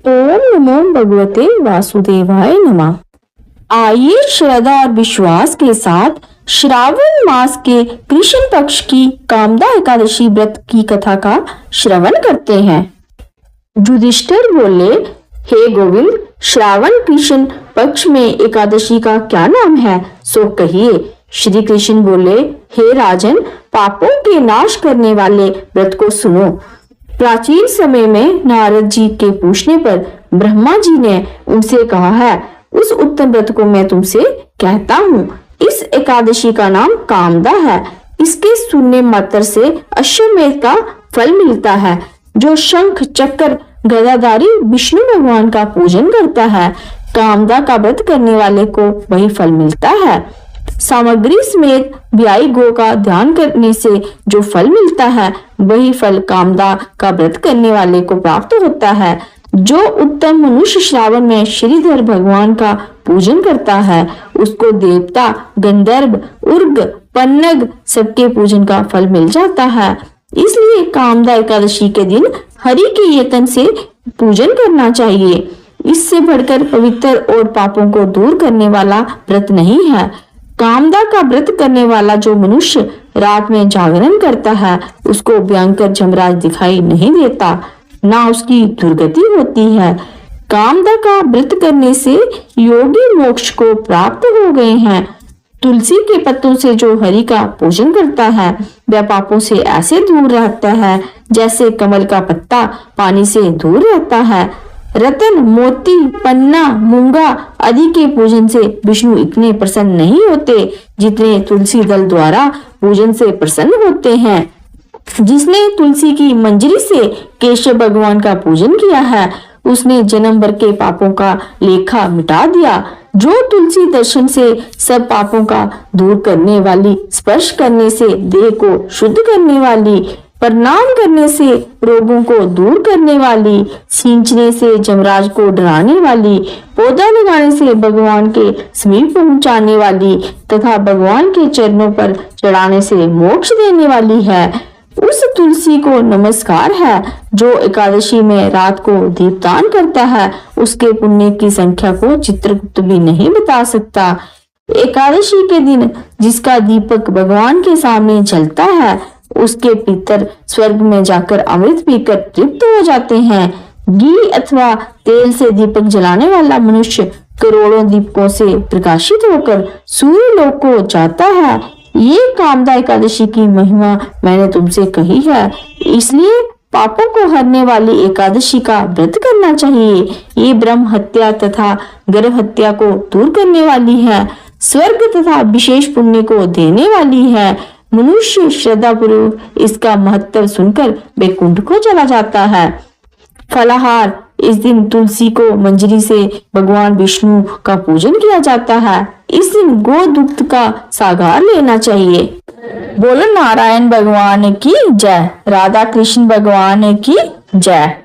ओम नमो भगवते वासुदेवाय नमः। आइए श्रद्धा और विश्वास के साथ श्रावण मास के कृष्ण पक्ष की कामदा एकादशी व्रत की कथा का श्रवण करते हैं। युधिष्ठिर बोले, हे गोविंद, श्रावण कृष्ण पक्ष में एकादशी का क्या नाम है, सो कहिए। श्री कृष्ण बोले, हे राजन, पापों के नाश करने वाले व्रत को सुनो। प्राचीन समय में नारद जी के पूछने पर ब्रह्मा जी ने उनसे कहा है, उस उत्तम व्रत को मैं तुमसे कहता हूँ। इस एकादशी का नाम कामदा है। इसके सुनने मात्र से अश्वमेध का फल मिलता है। जो शंख चक्र गदाधारी विष्णु भगवान का पूजन करता है, कामदा का व्रत करने वाले को वही फल मिलता है। सामग्री समेत ब्याई गो का ध्यान करने से जो फल मिलता है, वही फल कामदा का व्रत करने वाले को प्राप्त होता है। जो उत्तम मनुष्य श्रावण में श्रीधर भगवान का पूजन करता है, उसको देवता, गंधर्व, उर्ग, पन्नग सबके पूजन का फल मिल जाता है। इसलिए कामदा एकादशी के दिन हरि के यत्न से पूजन करना चाहिए। इससे बढ़कर पवित्र और पापों को दूर करने वाला व्रत नहीं है। कामदा का व्रत करने वाला जो मनुष्य रात में जागरण करता है, उसको भयंकर जमराज दिखाई नहीं देता, ना उसकी दुर्गति होती है। कामदा का व्रत करने से योगी मोक्ष को प्राप्त हो गए हैं। तुलसी के पत्तों से जो हरि का पूजन करता है, वह पापों से ऐसे दूर रहता है जैसे कमल का पत्ता पानी से दूर रहता है। रतन, मोती, पन्ना, मूंगा आदि के पूजन से विष्णु इतने प्रसन्न नहीं होते जितने तुलसी दल द्वारा पूजन से प्रसन्न होते हैं। जिसने तुलसी की मंजरी से केशव भगवान का पूजन किया है, उसने जन्म भर के पापों का लेखा मिटा दिया। जो तुलसी दर्शन से सब पापों का दूर करने वाली, स्पर्श करने से देह को शुद्ध करने वाली, प्रणाम करने से रोगों को दूर करने वाली, सींचने से जमराज को डराने वाली, पौधा लगाने से भगवान के समीप पहुंचाने वाली तथा भगवान के चरणों पर चढ़ाने से मोक्ष देने वाली है, उस तुलसी को नमस्कार है। जो एकादशी में रात को दीपदान करता है, उसके पुण्य की संख्या को चित्रगुप्त भी नहीं बता सकता। एकादशी के दिन जिसका दीपक भगवान के सामने जलता है, उसके पितर स्वर्ग में जाकर अमृत पीकर तृप्त हो जाते हैं। घी अथवा तेल से दीपक जलाने वाला मनुष्य करोड़ों दीपकों से प्रकाशित होकर सूर्य लोक को जाता है। ये कामदा एकादशी की महिमा मैंने तुमसे कही है। इसलिए पापों को हरने वाली एकादशी का व्रत करना चाहिए। ये ब्रह्म हत्या तथा गर्भ हत्या को दूर करने वाली है, स्वर्ग तथा विशेष पुण्य को देने वाली है। मनुष्य श्रद्धा पूर्वक इसका महत्व सुनकर वैकुंठ को चला जाता है। फलाहार, इस दिन तुलसी को मंजरी से भगवान विष्णु का पूजन किया जाता है। इस दिन गोदुग्ध का सागार लेना चाहिए। बोलो नारायण भगवान की जय, राधा कृष्ण भगवान की जय।